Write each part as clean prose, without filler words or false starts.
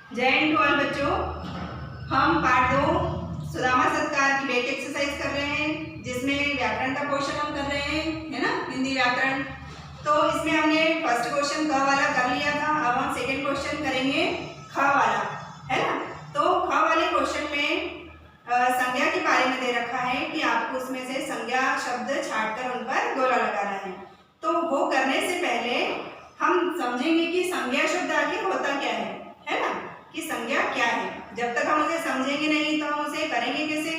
जय Hind to all बच्चों। हम पार्ट 2 सुदामा सत्कार की बेक एक्सरसाइज कर रहे हैं, जिसमें व्याकरण का क्वेश्चन हम कर रहे हैं, है ना, हिंदी व्याकरण। तो इसमें हमने फर्स्ट क्वेश्चन क वाला कर लिया था। अब हम सेकंड क्वेश्चन करेंगे ख वाला, है ना। तो ख वाले क्वेश्चन में संज्ञा के बारे में दे रखा है कि आपको उसमें से संज्ञा शब्द छांटकर उन पर गोला लगाना है। तो वो करने से पहले हम समझेंगे कि संज्ञा शब्द आखिर होता क्या है ना, कि संज्ञा क्या है। जब तक हम उसे समझेंगे नहीं तो हम उसे करेंगे कैसे,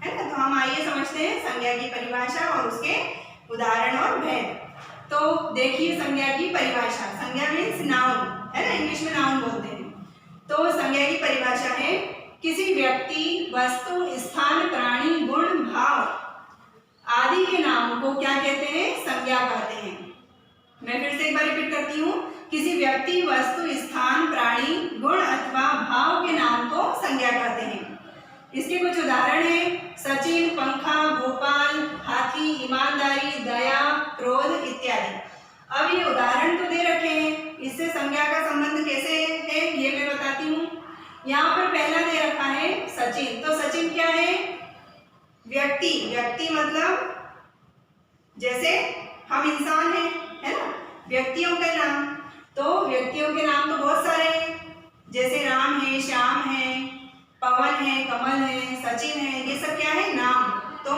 है ना। तो हम आइए समझते हैं संज्ञा की परिभाषा और उसके उदाहरण और भेद। तो देखिए संज्ञा की परिभाषा। संज्ञा मीन्स नाउन, है ना, इंग्लिश में नाउन बोलते हैं। तो संज्ञा की परिभाषा है किसी व्यक्ति, वस्तु, स्थान, प्राणी, गुण, भाव आदि के नाम को क्या कहते हैं? संज्ञा कहते हैं। मैं फिर से एक बार रिपीट करती हूँ। किसी व्यक्ति, वस्तु, स्थान, प्राणी, गुण अथवा भाव के नाम को संज्ञा कहते हैं। इसके कुछ उदाहरण हैं सचिन, पंखा, भोपाल, हाथी, ईमानदारी, दया, क्रोध इत्यादि। अब ये उदाहरण तो दे रखे हैं, इससे संज्ञा का संबंध कैसे है ये मैं बताती हूँ। यहाँ पर पहला दे रखा है सचिन। तो सचिन क्या है? व्यक्ति। व्यक्ति मतलब जैसे हम इंसान हैं, है ना, व्यक्तियों के नाम। तो व्यक्तियों के नाम तो बहुत सारे हैं, जैसे राम है, श्याम है, पवन है, कमल है, सचिन है, ये सब क्या है? नाम। तो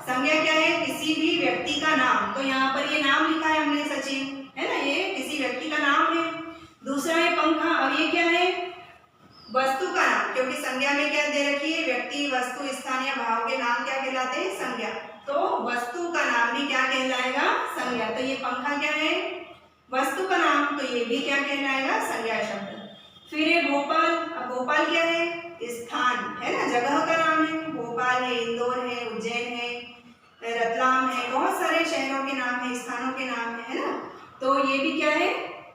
संज्ञा क्या है? किसी भी व्यक्ति का नाम। तो यहाँ पर ये नाम लिखा है हमने सचिन, है ना, ये किसी व्यक्ति का नाम है। दूसरा है पंखा। अब ये क्या है? वस्तु का नाम, क्योंकि संज्ञा में क्या दे रखी है? व्यक्ति, वस्तु, स्थान या भाव के नाम क्या कहलाते हैं? संज्ञा। तो वस्तु का नाम भी क्या कहलाएगा? संज्ञा। तो ये पंखा क्या है? वस्तु का नाम। तो ये भी क्या कहलाएगा? संज्ञा शब्द। फिर है भोपाल। अब भोपाल क्या है? स्थान, है ना, जगह का नाम है। भोपाल है, इंदौर है, उज्जैन है, रतलाम है, बहुत सारे शहरों के नाम है, स्थानों के नाम है ना। तो ये भी क्या है?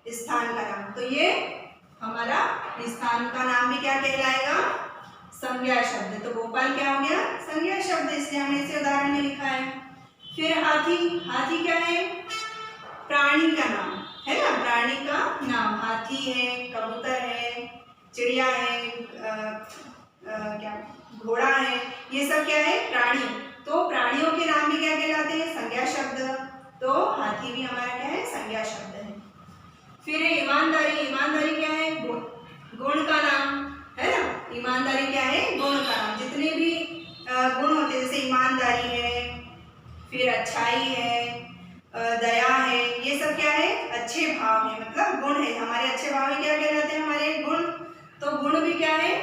स्थान का नाम। तो ये हमारा स्थान का नाम भी क्या कहलाएगा? संज्ञा शब्द। तो भोपाल क्या हो गया? संज्ञा शब्द, इसलिए हमने इसे उदाहरण में लिखा है। फिर हाथी। हाथी क्या है? प्राणी का नाम, है ना, प्राणी का नाम। हाथी है, कबूतर है, चिड़िया है, क्या घोड़ा है, ये सब क्या है? प्राणी। तो प्राणियों के नाम भी क्या कहलाते हैं? संज्ञा शब्द। तो हाथी भी हमारा क्या है? संज्ञा शब्द है। फिर है ईमानदारी। ईमानदारी क्या है? गुण का नाम, है ना। ईमानदारी क्या है? गुण का नाम। जितने भी गुण होते हैं, जैसे ईमानदारी है, फिर अच्छाई है, दया है, ये सब क्या है? अच्छे भाव है, मतलब गुण है। हमारे अच्छे भाव में क्या कहलाते हैं? हमारे गुण। तो गुण भी क्या है?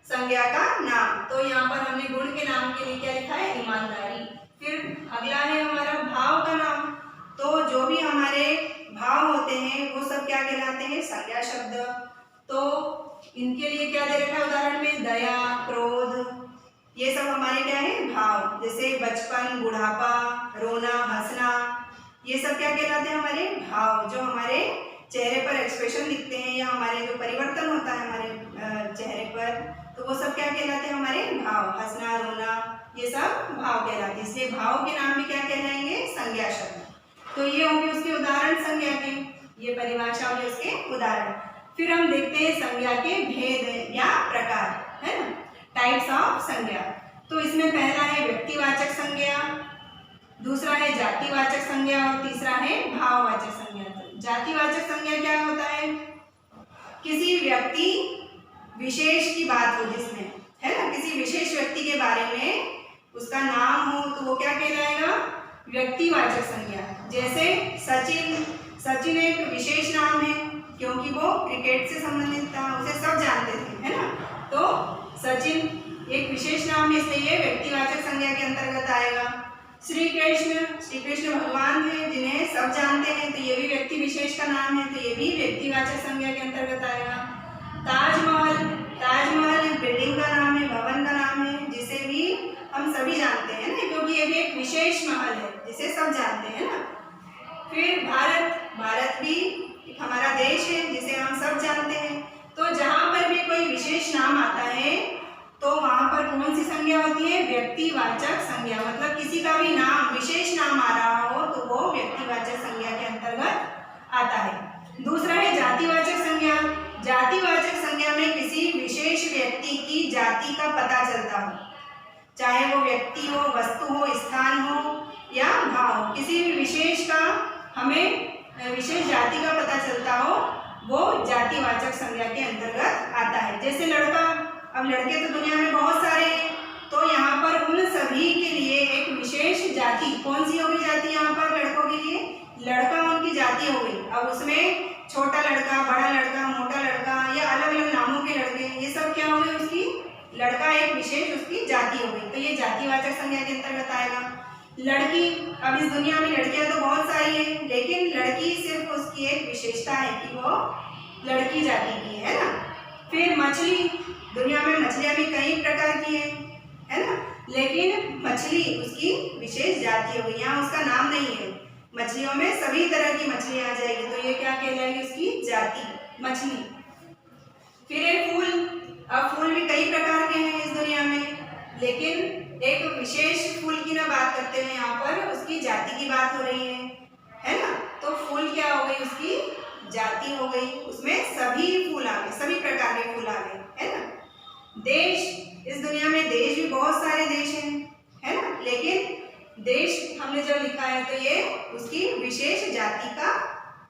संज्ञा का नाम। तो यहाँ पर हमने गुण के नाम के लिए क्या लिखा है? ईमानदारी। फिर अगला है हमारा भाव का नाम। तो जो भी हमारे भाव होते हैं वो सब क्या कहलाते हैं? संज्ञा शब्द। तो इनके लिए क्या दे रखा है उदाहरण में? दया, क्रोध, ये सब हमारे क्या है? भाव। जैसे बचपन, बुढ़ापा, रोना, हंसना, ये सब क्या कहलाते हैं? हमारे भाव। जो हमारे चेहरे पर एक्सप्रेशन दिखते हैं या हमारे जो परिवर्तन होता है हमारे चेहरे पर, तो वो सब क्या कहलाते हैं? हमारे भाव। हंसना, रोना, ये सब भाव कहलाते हैं। इसलिए भाव के नाम भी क्या कहलाएंगे? संज्ञा शब्द। तो ये होंगे उसके उदाहरण संज्ञा के, ये परिभाषा होगी उसके उदाहरण। फिर हम देखते हैं संज्ञा के भेद या प्रकार, है ना, टाइप्स ऑफ संज्ञा। तो इसमें पहला है व्यक्तिवाचक संज्ञा, दूसरा है जातिवाचक संज्ञा और तीसरा है भाववाचक संज्ञा। तो जातिवाचक संज्ञा क्या होता है? किसी व्यक्ति विशेष की बात हो जिसमें, है ना, किसी विशेष व्यक्ति के बारे में उसका नाम हो तो वो क्या कहलाएगा? व्यक्तिवाचक संज्ञा। जैसे सचिन। सचिन एक विशेष नाम है क्योंकि वो क्रिकेट से संबंधित था, उसे सब जानते थे, है ना। तो सचिन एक विशेष नाम है, इसलिए ये व्यक्तिवाचक संज्ञा के अंतर्गत आएगा। श्री कृष्ण। श्री कृष्ण भगवान थे जिन्हें सब जानते हैं, तो ये भी व्यक्ति विशेष का नाम है, तो ये भी व्यक्तिवाचक संज्ञा के अंतर्गत आएगा। ताजमहल। ताजमहल बिल्डिंग का नाम है, भवन का नाम है, जिसे भी हम सभी जानते हैं ना, क्योंकि ये भी एक विशेष महल है जिसे सब जानते हैं ना। फिर भारत। भारत भी एक हमारा देश है जिसे हम सब जानते हैं। तो जहाँ पर भी कोई विशेष नाम आता है तो वहाँ पर कौन सी संज्ञा होती है? व्यक्तिवाचक संज्ञा। मतलब किसी का भी नाम, विशेष नाम आ रहा हो तो वो व्यक्तिवाचक संज्ञा के अंतर्गत आता है। दूसरा है जातिवाचक संज्ञा। जातिवाचक संज्ञा संज्ञा में किसी विशेष व्यक्ति की जाति का पता चलता हो, चाहे वो व्यक्ति हो, वस्तु हो, स्थान हो या भाव हो, किसी भी विशेष का हमें विशेष जाति का पता चलता हो, वो जातिवाचक संज्ञा के अंतर्गत आता है। जैसे लड़का, अब लड़के तो दुनिया में बहुत सारे हैं, तो यहाँ पर उन सभी के लिए एक विशेष जाति, कौन सी होगी जाति यहाँ पर लड़कों के लिए? लड़का उनकी जाति हो गई। अब उसमें छोटा लड़का, बड़ा लड़का, मोटा लड़का या अलग अलग नामों के लड़के, ये सब क्या हो गए? उसकी लड़का एक विशेष उसकी जाति हो गई, तो ये जातिवाचक संज्ञा के अंतर्गत आएगा। लड़की, अब इस दुनिया में लड़कियां तो बहुत सारी हैं, लेकिन लड़की सिर्फ उसकी एक विशेषता है कि वो लड़की जाति की है ना। फिर मछली, दुनिया में मछलियां भी कई प्रकार की है ना, लेकिन मछली उसकी विशेष जाति हो गई, यहाँ उसका नाम नहीं है। मछलियों में सभी तरह की मछली आ जाएगी, तो ये क्या कहलाएगी? उसकी जाति, मछली। फिर एक फूल, अब फूल भी कई प्रकार के हैं इस दुनिया में, लेकिन एक विशेष फूल की ना बात करते हैं यहाँ पर, उसकी जाति की बात हो रही है ना। तो फूल क्या हो गई? उसकी जाति हो गई, उसमें सभी फूल आ गए, सभी प्रकार के फूल आ गए, है ना। देश, इस दुनिया में देश भी बहुत सारे देश हैं, है ना, लेकिन देश हमने जब लिखा है तो ये उसकी विशेष जाति का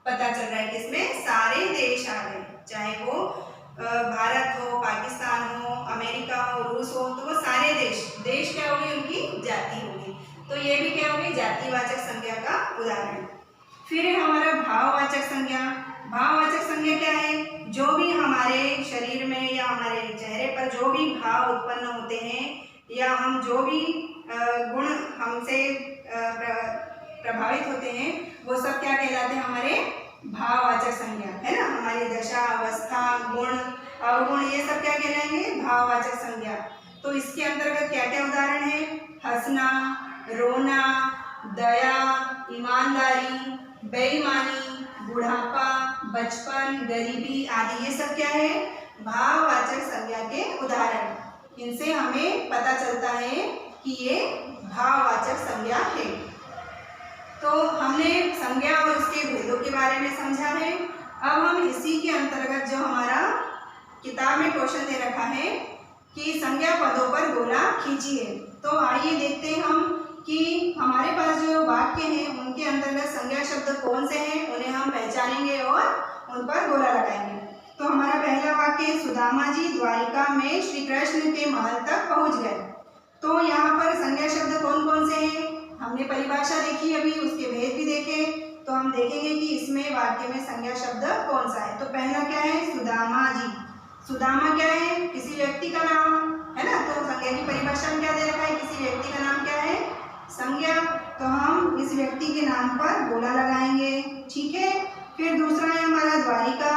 पता चल रहा है कि इसमें सारे देश आ गए, चाहे वो भारत हो, पाकिस्तान हो, अमेरिका हो, रूस हो, तो वो सारे देश क्या होगी? उनकी जाति होगी। तो ये भी क्या होगी? जातिवाचक संज्ञा का उदाहरण। फिर है हमारा भाववाचक संज्ञा। भाववाचक संज्ञा क्या है? जो भी हमारे शरीर में या हमारे चेहरे पर जो भी भाव उत्पन्न होते हैं, या हम जो भी गुण हमसे प्रभावित होते हैं, वो सब क्या कहलाते हैं? हमारे भाववाचक संज्ञा, है ना। हमारी दशा, अवस्था, गुण, अवगुण, ये सब क्या कहलाएंगे? भाववाचक संज्ञा। तो इसके अंतर्गत क्या क्या उदाहरण है? हंसना, रोना, दया, ईमानदारी, बेईमानी, बुढ़ापा, बचपन, गरीबी आदि, ये सब क्या है? भाववाचक संज्ञा के उदाहरण। इनसे हमें पता चलता है कि ये भाववाचक संज्ञा है। तो हमने संज्ञा और उसके भेदों के बारे में समझा है। अब हम इसी के अंतर्गत जो हमारा किताब में क्वेश्चन दे रखा है कि संज्ञा पदों पर गोला खींचिए, तो आइए देखते हैं हम कि हमारे पास जो वाक्य हैं उनके अंतर्गत संज्ञा शब्द कौन से हैं, उन्हें हम पहचानेंगे और उन पर गोला लगाएंगे। तो हमारा पहला वाक्य है, सुदामा जी द्वारिका में श्री कृष्ण के महल तक पहुंच गए। तो यहाँ पर संज्ञा शब्द कौन कौन से हैं? हमने परिभाषा देखी अभी, उसके भेद भी देखे, तो हम देखेंगे कि इसमें वाक्य में संज्ञा शब्द कौन सा है। तो पहला क्या है? सुदामा जी। सुदामा क्या है? किसी व्यक्ति का नाम, है ना। तो संज्ञा की परिभाषा में क्या दे रखा है? किसी व्यक्ति का नाम क्या है? संज्ञा। तो हम इस व्यक्ति के नाम पर गोला लगाएंगे, ठीक है। फिर दूसरा है हमारा द्वारिका।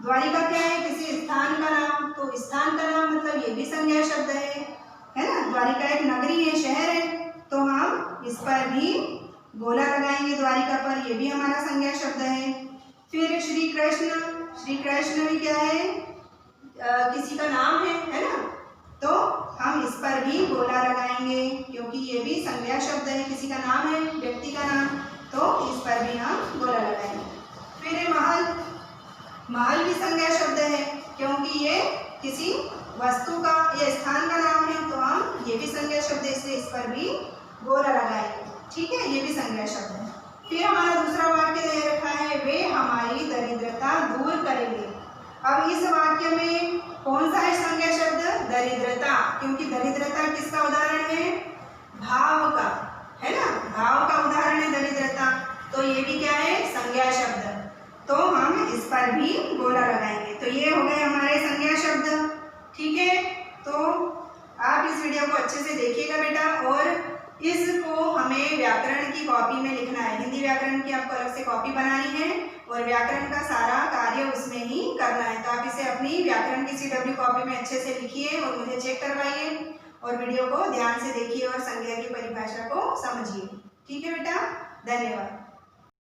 द्वारिका क्या है? किसी स्थान का नाम, तो स्थान का नाम मतलब ये भी संज्ञा शब्द है ना। द्वारिका एक नगरी है, शहर है, तो हम इस पर भी गोला लगाएंगे द्वारिका पर, ये भी हमारा संज्ञा शब्द है। फिर श्री कृष्ण, श्री कृष्ण भी क्या है? किसी का नाम है ना, तो हम इस पर भी गोला लगाएंगे क्योंकि ये भी संज्ञा शब्द है, किसी का नाम है, व्यक्ति का नाम, तो इस पर भी हम गोला लगाएंगे। फिर है महल। महल भी संज्ञा शब्द है क्योंकि ये किसी वस्तु का या स्थान का नाम है, तो हम ये भी संज्ञा शब्द है, इसलिए इस पर भी गोला लगाएंगे, ठीक है। ये भी संज्ञा शब्द है। फिर हमारा दूसरा वाक्य दे रखा है, वे हमारी दरिद्रता दूर करेंगे। अब इस वाक्य में कौन सा है संज्ञा शब्द? दरिद्रता, क्योंकि दरिद्रता किसका उदाहरण है? भाव का, है ना। भाव का उदाहरण है दरिद्रता, तो ये भी क्या है? संज्ञा शब्द, तो हम इस पर भी गोला लगाएंगे। तो ये हो गए हमारे संज्ञा शब्द, ठीक है। तो आप इस वीडियो को अच्छे से देखिएगा बेटा, और इसको हमें व्याकरण की कॉपी में लिखना है। हिंदी व्याकरण की आपको अलग से कॉपी बनानी है और व्याकरण का सारा कार्य उसमें ही करना है। तो आप इसे अपनी व्याकरण की CW कॉपी में अच्छे से लिखिए और मुझे चेक करवाइए, और वीडियो को ध्यान से देखिए और संज्ञा की परिभाषा को समझिए, ठीक है बेटा। धन्यवाद।